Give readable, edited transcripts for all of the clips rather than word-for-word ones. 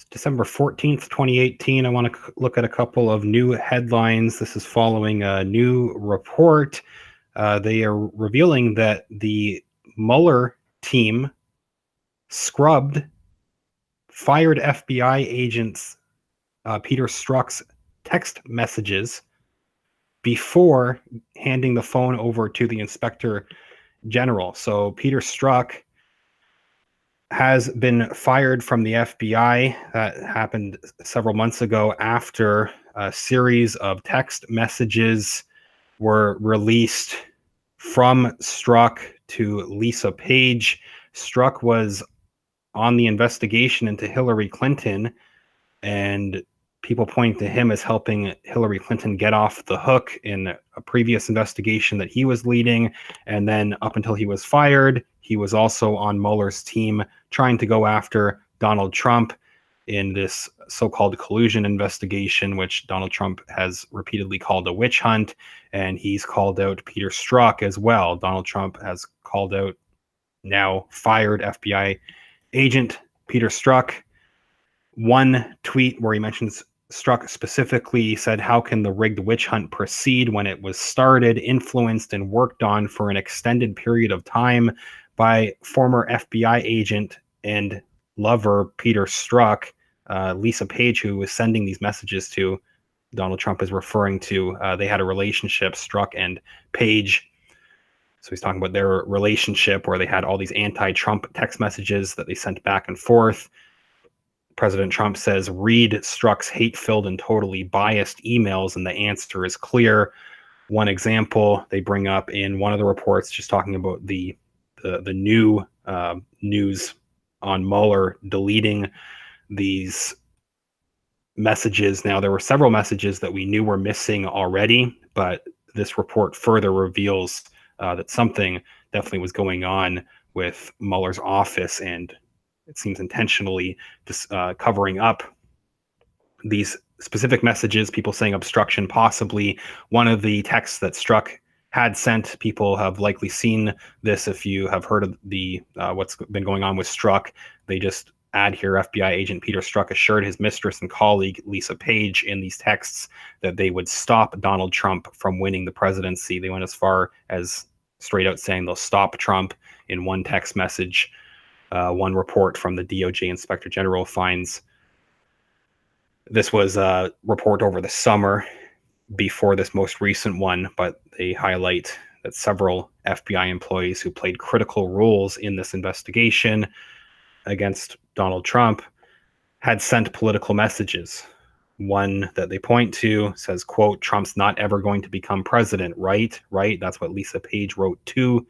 December 14th, 2018. I want to look at a couple of new headlines. This is following a new report. They are revealing that the Mueller team scrubbed fired FBI agents Peter Strzok's text messages before handing the phone over to the inspector general. So Peter Strzok has been fired from the FBI. That happened several months ago after a series of text messages were released from Strzok to Lisa Page. Strzok was on the investigation into Hillary Clinton, and people point to him as helping Hillary Clinton get off the hook in a previous investigation that he was leading. And then up until he was fired, he was also on Mueller's team trying to go after Donald Trump in this so-called collusion investigation, which Donald Trump has repeatedly called a witch hunt. And he's called out Peter Strzok as well. Donald Trump has called out now fired FBI agent Peter Strzok. One tweet where he mentions Strzok specifically said, "How can the rigged witch hunt proceed when it was started, influenced, and worked on for an extended period of time by former FBI agent and lover Peter Strzok?" Lisa Page, who was sending these messages to Donald Trump, is referring to they had a relationship, Strzok and Page. So he's talking about their relationship where they had all these anti-Trump text messages that they sent back and forth. President Trump says, read Strzok's hate-filled and totally biased emails, and the answer is clear. One example they bring up in one of the reports, just talking about the new news on Mueller deleting these messages. Now, there were several messages that we knew were missing already, but this report further reveals that something definitely was going on with Mueller's office, and it seems intentionally just covering up these specific messages, people saying obstruction, possibly one of the texts that Strzok had sent. People have likely seen this if you have heard of the what's been going on with Strzok. They just add here, FBI agent Peter Strzok assured his mistress and colleague Lisa Page in these texts that they would stop Donald Trump from winning the presidency. They went as far as straight out saying they'll stop Trump in one text message. One report from the DOJ Inspector General finds this was a report over the summer before this most recent one, but they highlight that several FBI employees who played critical roles in this investigation against Donald Trump had sent political messages. One that they point to says, quote, "Trump's not ever going to become president, right? Right?" That's what Lisa Page wrote to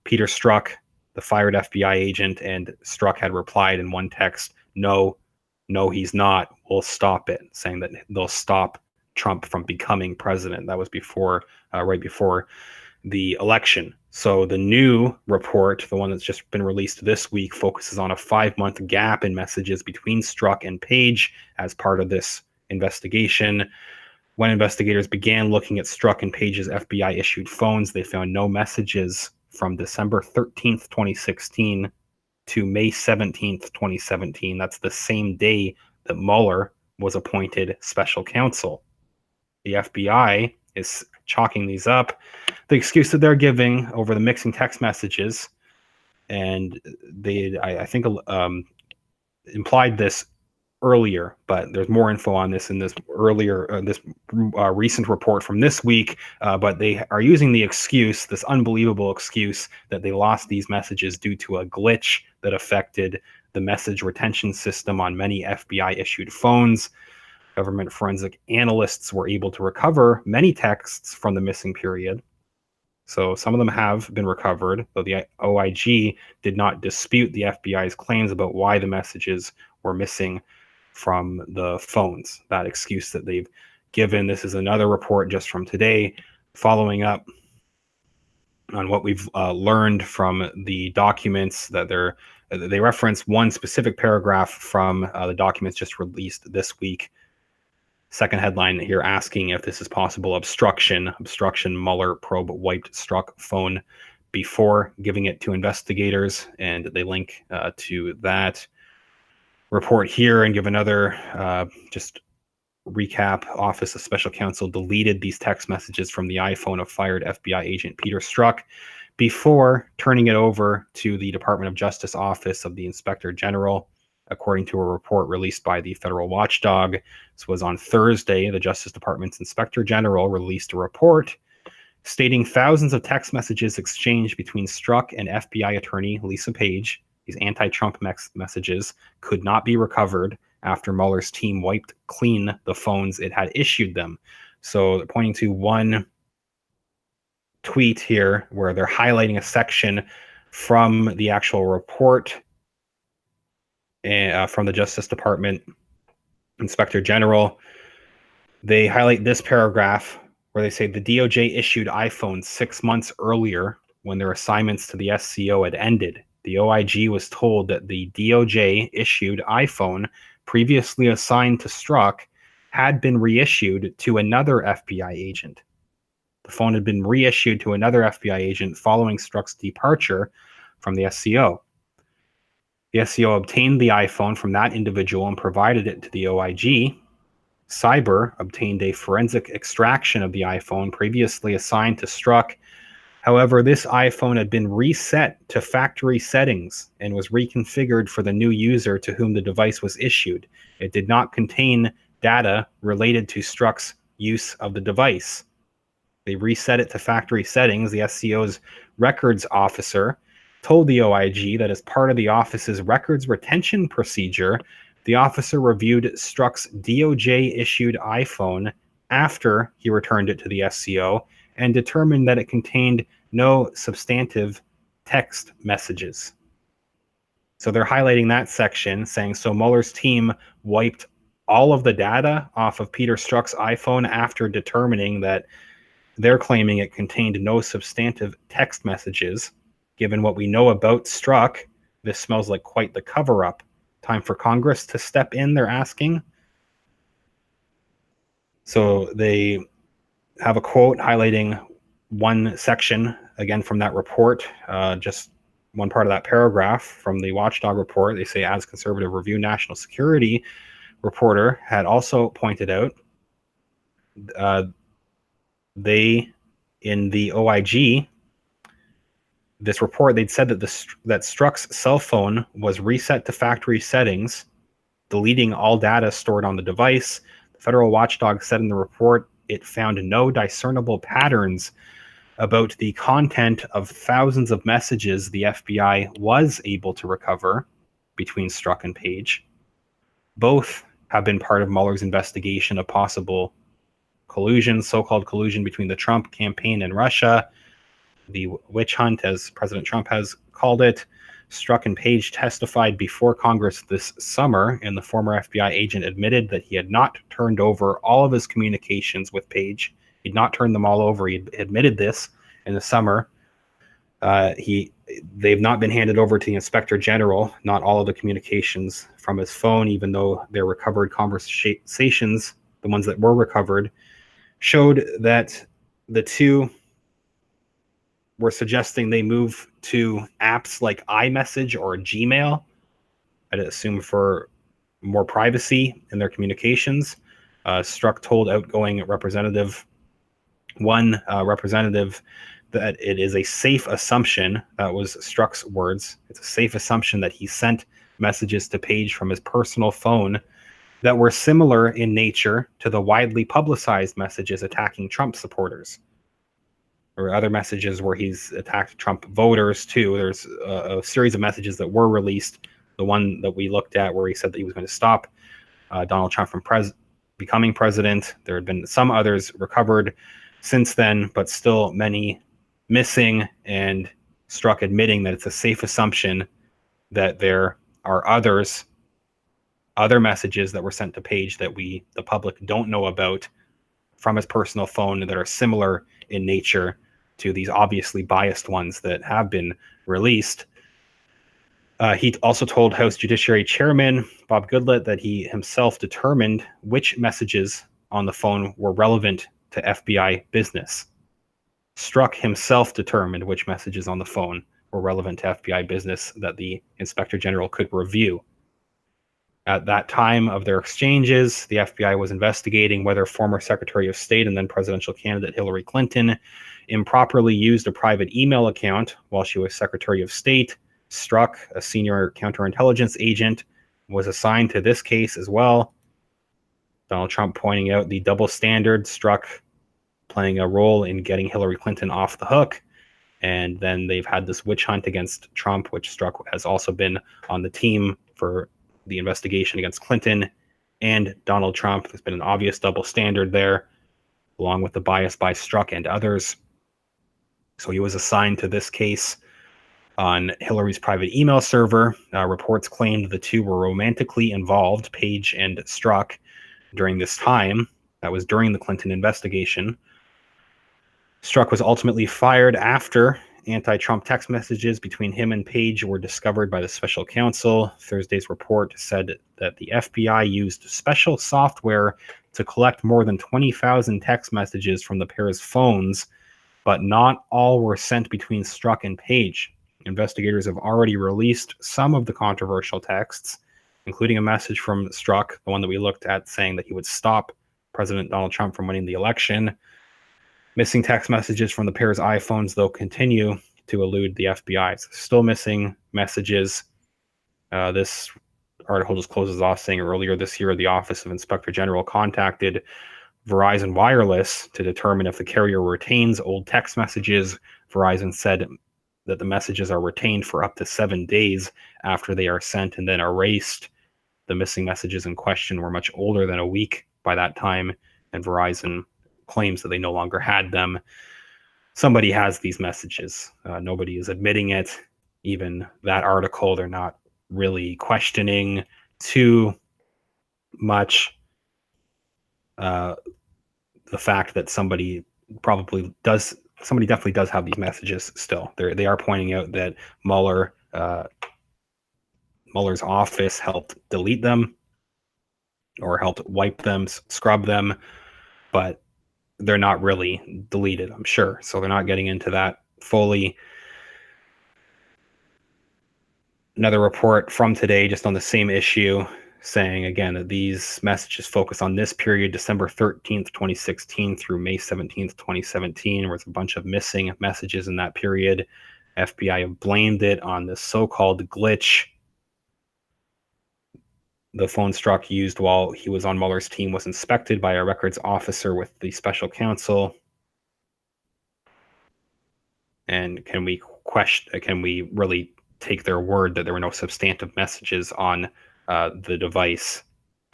Peter Strzok, the fired FBI agent, and Strzok had replied in one text, no, he's not. We'll stop it," saying that they'll stop Trump from becoming president. That was before, right before the election. So the new report, the one that's just been released this week, focuses on a 5-month gap in messages between Strzok and Page as part of this investigation. When investigators began looking at Strzok and Page's FBI-issued phones, they found no messages from December 13th, 2016 to May 17th, 2017. That's the same day that Mueller was appointed special counsel. The FBI is chalking these up. The excuse that they're giving over the mixing text messages, and they, I think, implied this earlier, but there's more info on this in this earlier, this recent report from this week. But they are using the excuse, this unbelievable excuse, that they lost these messages due to a glitch that affected the message retention system on many FBI-issued phones. Government forensic analysts were able to recover many texts from the missing period. So some of them have been recovered, though the OIG did not dispute the FBI's claims about why the messages were missing from the phones. That excuse that they've given. This is another report just from today, following up on what we've learned from the documents that they reference one specific paragraph from the documents just released this week. Second headline here asking if this is possible obstruction. Mueller probe wiped Strzok phone before giving it to investigators, and they link to that. report here and give another just recap. Office of Special Counsel deleted these text messages from the iPhone of fired FBI agent Peter Strzok before turning it over to the Department of Justice Office of the Inspector General, according to a report released by the federal watchdog. This was on Thursday. The Justice Department's Inspector General released a report stating thousands of text messages exchanged between Strzok and FBI attorney Lisa Page. These anti-Trump messages could not be recovered after Mueller's team wiped clean the phones it had issued them. So pointing to one tweet here where they're highlighting a section from the actual report from the Justice Department Inspector General. They highlight this paragraph where they say the DOJ issued iPhones 6 months earlier when their assignments to the SCO had ended. The OIG was told that the DOJ issued iPhone previously assigned to Strzok had been reissued to another FBI agent. The phone had been reissued to another FBI agent following Strzok's departure from the SCO. The SCO obtained the iPhone from that individual and provided it to the OIG. Cyber obtained a forensic extraction of the iPhone previously assigned to Strzok. However, this iPhone had been reset to factory settings and was reconfigured for the new user to whom the device was issued. It did not contain data related to Strzok's use of the device. They reset it to factory settings. The SCO's records officer told the OIG that as part of the office's records retention procedure, the officer reviewed Strzok's DOJ-issued iPhone after he returned it to the SCO and determined that it contained no substantive text messages. So they're highlighting that section, saying, so Mueller's team wiped all of the data off of Peter Strzok's iPhone after determining that they're claiming it contained no substantive text messages. Given what we know about Strzok, this smells like quite the cover-up. Time for Congress to step in, they're asking. So they have a quote highlighting one section, again, from that report, just one part of that paragraph from the Watchdog report. They say, as Conservative Review national security reporter had also pointed out, they, in the OIG, this report, they'd said that that Strzok's cell phone was reset to factory settings, deleting all data stored on the device. The federal watchdog said in the report it found no discernible patterns about the content of thousands of messages the FBI was able to recover between Strzok and Page. Both have been part of Mueller's investigation of possible collusion, so-called collusion between the Trump campaign and Russia. The witch hunt, as President Trump has called it. Strzok and Page testified before Congress this summer, and the former FBI agent admitted that he had not turned over all of his communications with Page. He'd not turned them all over. He admitted this in the summer. They've not been handed over to the Inspector General, not all of the communications from his phone, even though their recovered conversations, the ones that were recovered, showed that the two were suggesting they move to apps like iMessage or Gmail, I'd assume for more privacy in their communications. Strzok told outgoing representative that it is a safe assumption, that was Strzok's words, it's a safe assumption that he sent messages to Page from his personal phone that were similar in nature to the widely publicized messages attacking Trump supporters, or other messages where he's attacked Trump voters too. There's a series of messages that were released. The one that we looked at where he said that he was going to stop Donald Trump from becoming president. There had been some others recovered since then, but still many missing, and Strzok admitting that it's a safe assumption that there are other messages that were sent to Page that the public don't know about from his personal phone that are similar in nature to these obviously biased ones that have been released. He also told House Judiciary Chairman Bob Goodlatte that he himself determined which messages on the phone were relevant to FBI business. Strzok himself determined which messages on the phone were relevant to FBI business that the Inspector General could review. At that time of their exchanges, the FBI was investigating whether former Secretary of State and then presidential candidate Hillary Clinton improperly used a private email account while she was Secretary of State. Strzok, a senior counterintelligence agent, was assigned to this case as well. Donald Trump pointing out the double standard, Strzok playing a role in getting Hillary Clinton off the hook. And then they've had this witch hunt against Trump, which Strzok has also been on the team for the investigation against Clinton and Donald Trump. There's been an obvious double standard there, along with the bias by Strzok and others. So he was assigned to this case on Hillary's private email server. Reports claimed the two were romantically involved, Page and Strzok, during this time. That was during the Clinton investigation. Strzok was ultimately fired after anti-Trump text messages between him and Page were discovered by the special counsel. Thursday's report said that the FBI used special software to collect more than 20,000 text messages from the pair's phones, but not all were sent between Strzok and Page. Investigators have already released some of the controversial texts, including a message from Strzok, the one that we looked at, saying that he would stop President Donald Trump from winning the election. Missing text messages from the pair's iPhones, though, continue to elude the FBI. So still missing messages. This article just closes off saying earlier this year, the Office of Inspector General contacted Verizon Wireless to determine if the carrier retains old text messages. Verizon said that the messages are retained for up to 7 days after they are sent and then erased. The missing messages in question were much older than a week by that time, and Verizon claims that they no longer had them. Somebody has these messages. Nobody is admitting it. Even that article, they're not really questioning too much the fact that somebody definitely does have these messages still. They are pointing out that Mueller's office helped delete them or helped wipe them, scrub them, but they're not really deleted, I'm sure. So they're not getting into that fully. Another report from today, just on the same issue, saying again that these messages focus on this period, December 13th, 2016 through May 17th, 2017, where there's a bunch of missing messages in that period. FBI have blamed it on this so-called glitch. The phone Strzok used while he was on Mueller's team was inspected by a records officer with the special counsel. And can we really take their word that there were no substantive messages on the device?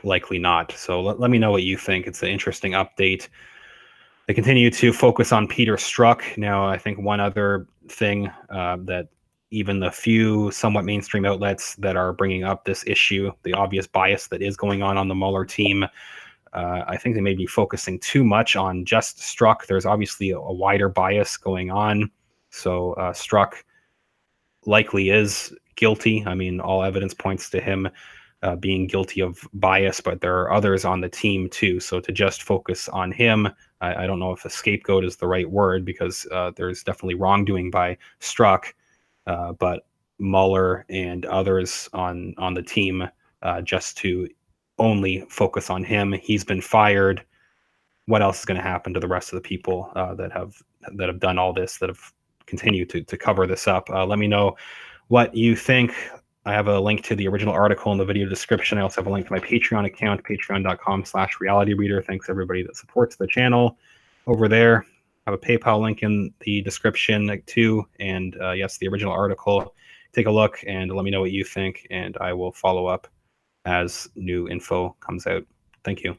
Likely not. So let me know what you think. It's an interesting update. They continue to focus on Peter Strzok. Now, I think one other thing that even the few somewhat mainstream outlets that are bringing up this issue, the obvious bias that is going on the Mueller team, I think they may be focusing too much on just Strzok. There's obviously a wider bias going on. So Strzok likely is guilty. I mean, all evidence points to him being guilty of bias, but there are others on the team too. So to just focus on him, I don't know if a scapegoat is the right word, because there's definitely wrongdoing by Strzok, but Mueller and others on the team, just to only focus on him. He's been fired. What else is going to happen to the rest of the people that have done all this, that have continued to cover this up? Let me know what you think. I have a link to the original article in the video description. I also have a link to my Patreon account, patreon.com/realityreader. Thanks everybody that supports the channel over there. I have a PayPal link in the description too. And yes, the original article. Take a look and let me know what you think, and I will follow up as new info comes out. Thank you.